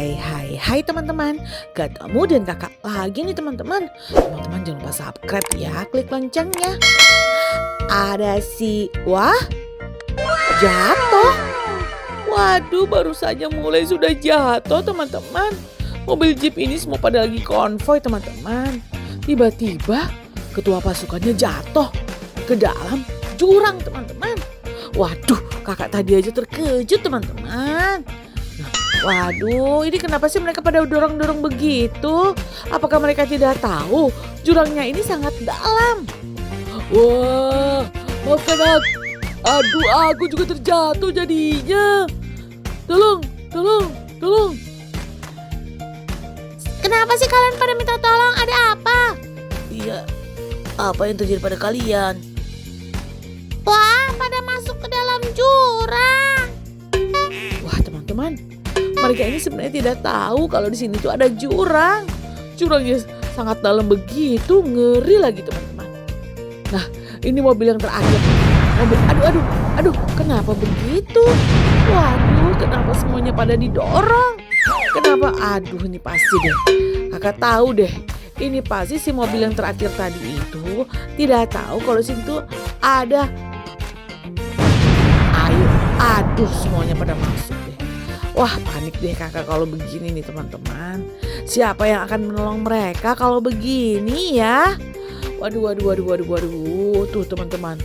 Hai teman-teman, ketemu dan kakak lagi nih teman-teman. Teman-teman jangan lupa subscribe ya, klik loncengnya. Ada wah, jatuh. Waduh, baru saja mulai sudah jatuh teman-teman. Mobil jeep ini semua pada lagi konvoy teman-teman. Tiba-tiba ketua pasukannya jatuh ke dalam jurang teman-teman. Waduh, kakak tadi aja terkejut teman-teman. Waduh, ini kenapa sih mereka pada dorong-dorong begitu? Apakah mereka tidak tahu jurangnya ini sangat dalam? Wah, maafkan aku. Aduh, aku juga terjatuh jadinya. Tolong. Kenapa sih kalian pada minta tolong? Ada apa? Iya, apa yang terjadi pada kalian? Wah, pada masuk ke dalam jurang. Wah, teman-teman, mereka ini sebenarnya tidak tahu kalau di sini tuh ada jurang. Jurangnya sangat dalam begitu, ngeri lagi teman-teman. Nah, ini mobil yang terakhir. Mobil, aduh, kenapa begitu? Waduh, kenapa semuanya pada didorong? Kenapa? Aduh, ini pasti deh. Kakak tahu deh. Ini pasti si mobil yang terakhir tadi itu tidak tahu kalau di situ ada. Aduh, semuanya pada masuk deh. Wah, panik deh kakak kalau begini nih teman-teman. Siapa yang akan menolong mereka kalau begini ya? Waduh. Tuh teman-teman,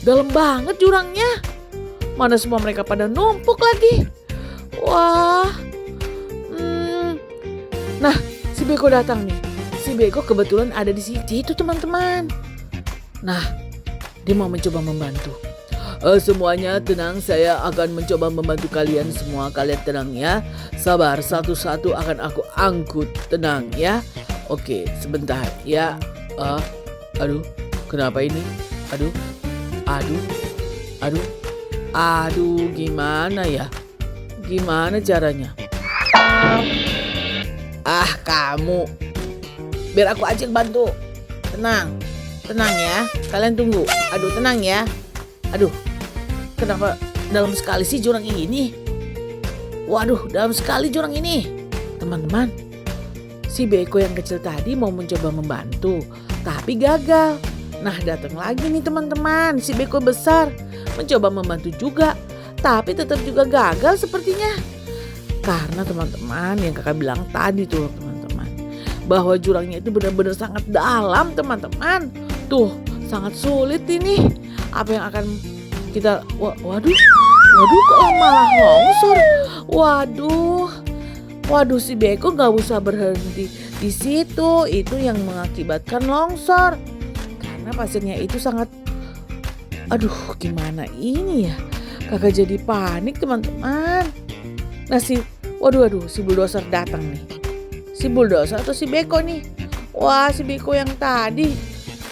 dalam banget jurangnya. Mana semua mereka pada numpuk lagi. Wah. Nah, si Beko datang nih. Si Beko kebetulan ada di situ teman-teman. Nah, dia mau mencoba membantu. Semuanya tenang, saya akan mencoba membantu kalian semua. Kalian tenang ya, sabar, satu-satu akan aku angkut, tenang ya. Oke, sebentar ya. Aduh, kenapa ini? Aduh, gimana ya? Gimana caranya? Kamu, biar aku aja yang bantu. Tenang ya, kalian tunggu. Aduh, tenang ya. Aduh, kenapa dalam sekali sih jurang ini? Waduh, dalam sekali jurang ini. Teman-teman, si Beko yang kecil tadi mau mencoba membantu, tapi gagal. Nah, datang lagi nih teman-teman, si Beko besar mencoba membantu juga, tapi tetap juga gagal sepertinya. Karena teman-teman yang kakak bilang tadi tuh teman-teman, bahwa jurangnya itu benar-benar sangat dalam teman-teman. Tuh, sangat sulit ini. Apa yang akan kita waduh kok malah longsor. Waduh, si Beko nggak usah berhenti di situ. Itu yang mengakibatkan longsor. Karena pasirnya itu sangat, gimana ini ya? Kakak jadi panik teman-teman. Nah si bulldozer datang nih. Si bulldozer atau si Beko nih? Wah, si Beko yang tadi.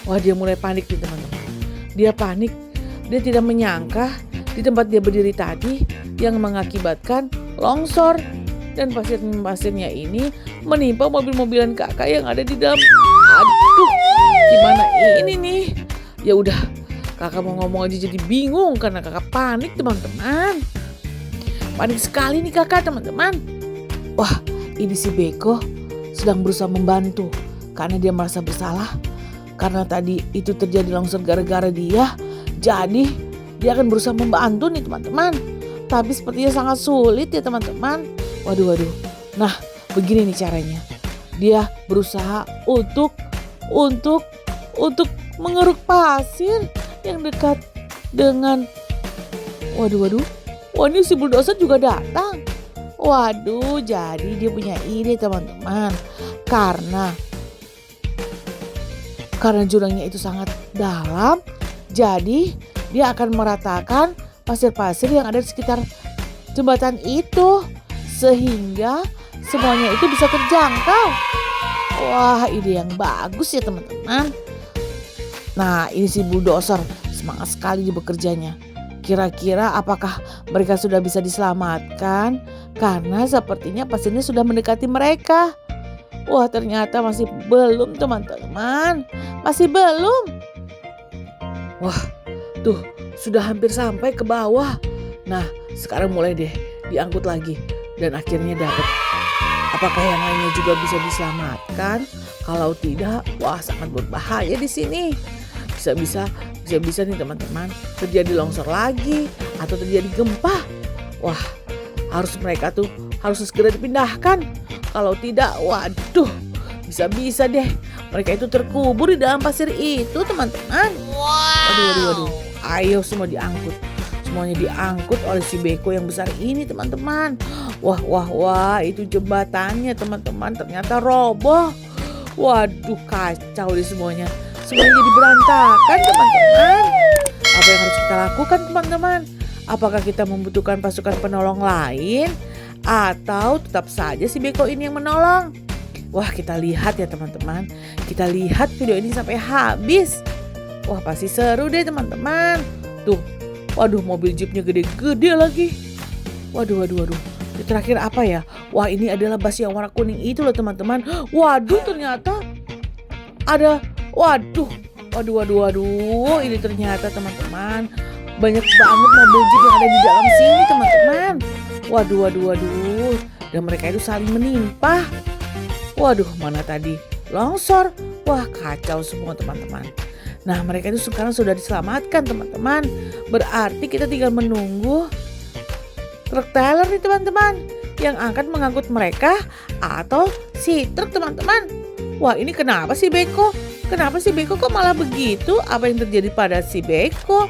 Wah, dia mulai panik nih teman-teman. Dia panik, dia tidak menyangka di tempat dia berdiri tadi yang mengakibatkan longsor. Dan pasirnya ini menimpa mobil-mobilan kakak yang ada di dalam. Aduh, gimana ini nih? Ya udah, kakak mau ngomong aja jadi bingung karena kakak panik teman-teman. Panik sekali nih kakak teman-teman. Wah, ini si Beko sedang berusaha membantu karena dia merasa bersalah. Karena tadi itu terjadi longsor gara-gara dia. Jadi dia akan berusaha membantu nih teman-teman. Tapi sepertinya sangat sulit ya teman-teman. Waduh. Nah, begini nih caranya. Dia berusaha untuk mengeruk pasir yang dekat dengan. Waduh. Wah, ini si bulldozer juga datang. Waduh, jadi dia punya ide teman-teman. Karena jurangnya itu sangat dalam, jadi dia akan meratakan pasir-pasir yang ada di sekitar jembatan itu, sehingga semuanya itu bisa terjangkau. Wah, ide yang bagus ya teman-teman. Nah, ini si bulldozer semangat sekali di bekerjanya. Kira-kira apakah mereka sudah bisa diselamatkan? Karena sepertinya pasirnya sudah mendekati mereka. Wah, ternyata masih belum teman-teman. Masih belum. Wah, tuh sudah hampir sampai ke bawah. Nah, sekarang mulai deh diangkut lagi. Dan akhirnya dapat. Apakah yang lainnya juga bisa diselamatkan? Kalau tidak, wah sangat berbahaya di sini. Bisa-bisa nih teman-teman terjadi longsor lagi atau terjadi gempa. Wah, mereka tuh harus segera dipindahkan. Kalau tidak, waduh, bisa-bisa deh mereka itu terkubur di dalam pasir itu, teman-teman. Waduh. Ayo semua diangkut. Semuanya diangkut oleh si beko yang besar ini, teman-teman. Wah, itu jembatannya, teman-teman, ternyata roboh. Waduh, kacau deh semuanya. Semuanya jadi berantakan, teman-teman. Apa yang harus kita lakukan, teman-teman? Apakah kita membutuhkan pasukan penolong lain? Atau tetap saja si beko ini yang menolong? Wah, kita lihat ya teman-teman. Kita lihat video ini sampai habis. Wah, pasti seru deh teman-teman. Tuh, waduh, mobil jeepnya gede-gede lagi. Waduh. Ini terakhir apa ya? Wah, ini adalah bus yang warna kuning itu loh teman-teman. Waduh, ternyata ada. Waduh. Ini ternyata teman-teman banyak banget mobil jeep yang ada di dalam sini, teman-teman. Waduh. Dan mereka itu saling menimpa. Waduh, mana tadi longsor. Wah, kacau semua teman-teman. Nah, mereka itu sekarang sudah diselamatkan, teman-teman. Berarti kita tinggal menunggu truk trailer nih, teman-teman, yang akan mengangkut mereka atau si truk, teman-teman. Wah, ini kenapa sih beko? Kenapa sih beko kok malah begitu? Apa yang terjadi pada si beko?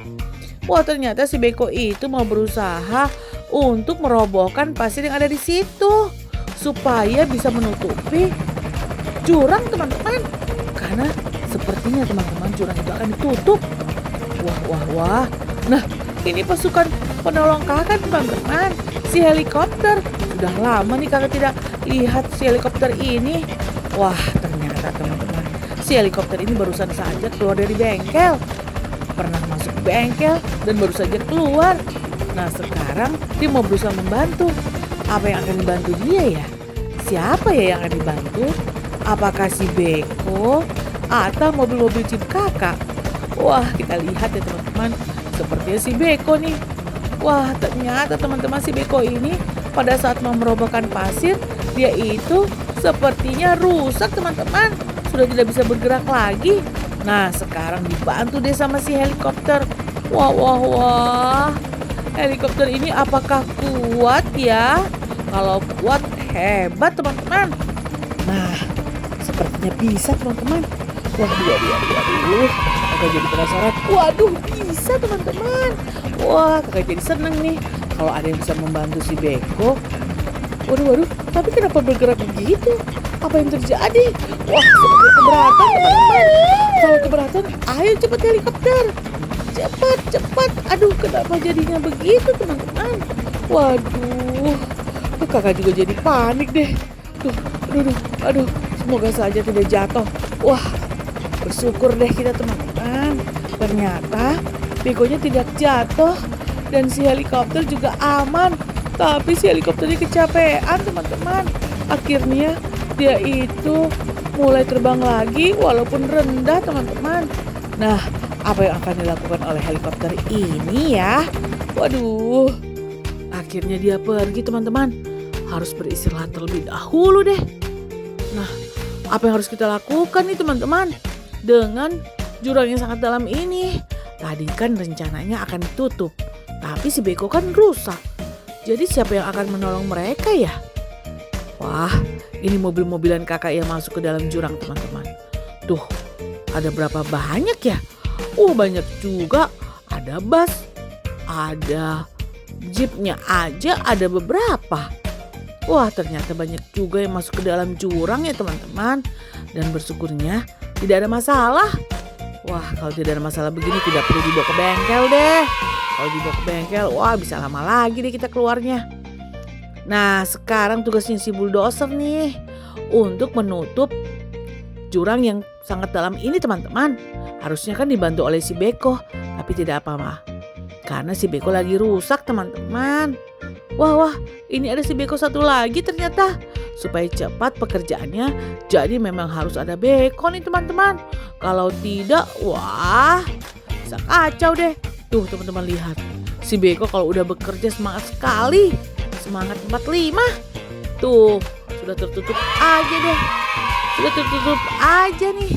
Wah, ternyata si beko itu mau berusaha untuk merobohkan pasir yang ada di situ supaya bisa menutupi jurang, teman-teman. Karena sepertinya teman-teman jurang itu akan ditutup. Wah. Nah, ini pasukan penolong kakak, teman-teman. Si helikopter. Sudah lama nih kakak tidak lihat si helikopter ini. Wah, ternyata teman-teman, si helikopter ini barusan saja keluar dari bengkel. Pernah masuk bengkel dan baru saja keluar. Nah, sekarang dia mau berusaha membantu. Apa yang akan dibantu dia ya? Siapa ya yang akan dibantu? Apakah si beko atau mobil-mobil jeep kakak? Wah, kita lihat ya teman-teman. Sepertinya si beko nih. Wah, ternyata teman-teman si beko ini pada saat mau merobohkan pasir, dia itu sepertinya rusak, teman-teman. Sudah tidak bisa bergerak lagi. Nah, sekarang dibantu deh sama si helikopter. Wah. Helikopter ini apakah kuat ya? Kalau kuat, hebat teman-teman. Nah, sepertinya bisa teman-teman. Waduh. Kakak jadi penasaran. Waduh, bisa teman-teman. Wah, kakak jadi seneng nih kalau ada yang bisa membantu si beko. Waduh. Tapi kenapa bergerak begitu? Apa yang terjadi? Wah, seperti keberatan teman-teman. Kalau keberatan, ayo cepat helikopter. Cepat. Aduh, kenapa jadinya begitu teman-teman? Waduh, kakak juga jadi panik deh. Aduh, semoga saja tidak jatuh. Wah, bersyukur deh kita teman-teman. Ternyata bekonya tidak jatuh dan si helikopter juga aman. Tapi si helikopternya kecapean teman-teman. Akhirnya dia itu mulai terbang lagi walaupun rendah teman-teman. Nah, apa yang akan dilakukan oleh helikopter ini ya? Waduh, akhirnya dia pergi teman-teman. Harus beristirahat terlebih dahulu deh. Nah, apa yang harus kita lakukan nih teman-teman? Dengan jurang yang sangat dalam ini. Tadi kan rencananya akan ditutup. Tapi si beko kan rusak. Jadi siapa yang akan menolong mereka ya? Wah, ini mobil-mobilan kakak yang masuk ke dalam jurang teman-teman. Tuh, ada berapa banyak ya? Banyak juga. Ada bus, ada jeepnya aja ada beberapa. Wah, ternyata banyak juga yang masuk ke dalam jurang ya teman-teman. Dan bersyukurnya tidak ada masalah. Wah, kalau tidak ada masalah begini tidak perlu dibawa ke bengkel deh. Kalau dibawa ke bengkel, wah bisa lama lagi deh kita keluarnya. Nah, sekarang tugasnya si bulldozer nih untuk menutup jurang yang sangat dalam ini teman-teman. Harusnya kan dibantu oleh si beko, tapi tidak apa-apa. Karena si beko lagi rusak teman-teman. Wah, ini ada si beko satu lagi ternyata. Supaya cepat pekerjaannya, jadi memang harus ada beko nih teman-teman. Kalau tidak, wah bisa kacau deh. Tuh teman-teman lihat, si beko kalau udah bekerja semangat sekali. Semangat 45. Tuh, sudah tertutup aja deh. Sudah tertutup aja nih.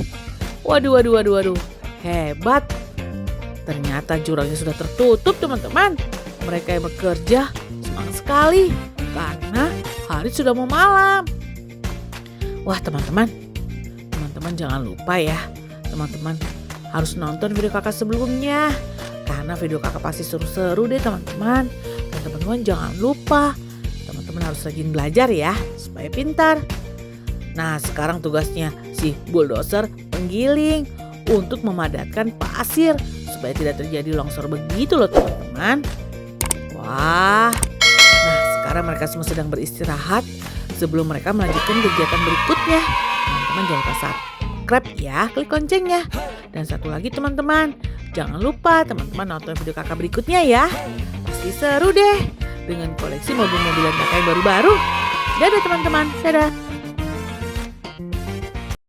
Waduh. Hebat. Ternyata jurangnya sudah tertutup teman-teman. Mereka yang bekerja semangat sekali karena hari sudah mau malam. Wah teman-teman jangan lupa ya. Teman-teman harus nonton video kakak sebelumnya. Karena video kakak pasti seru-seru deh teman-teman. Dan teman-teman jangan lupa. Teman-teman harus rajin belajar ya. Supaya pintar. Nah sekarang tugasnya si bulldozer penggiling. Untuk memadatkan pasir. Supaya tidak terjadi longsor begitu loh teman-teman. Wah. Nah sekarang mereka semua sedang beristirahat. Sebelum mereka melanjutkan kegiatan berikutnya. Teman-teman jangan lupa subscribe ya. Klik loncengnya. Dan satu lagi teman-teman. Jangan lupa teman-teman nonton video kakak berikutnya ya. Pasti seru deh. Dengan koleksi mobil-mobilan kakak yang baru-baru. Dadah teman-teman. Dadah.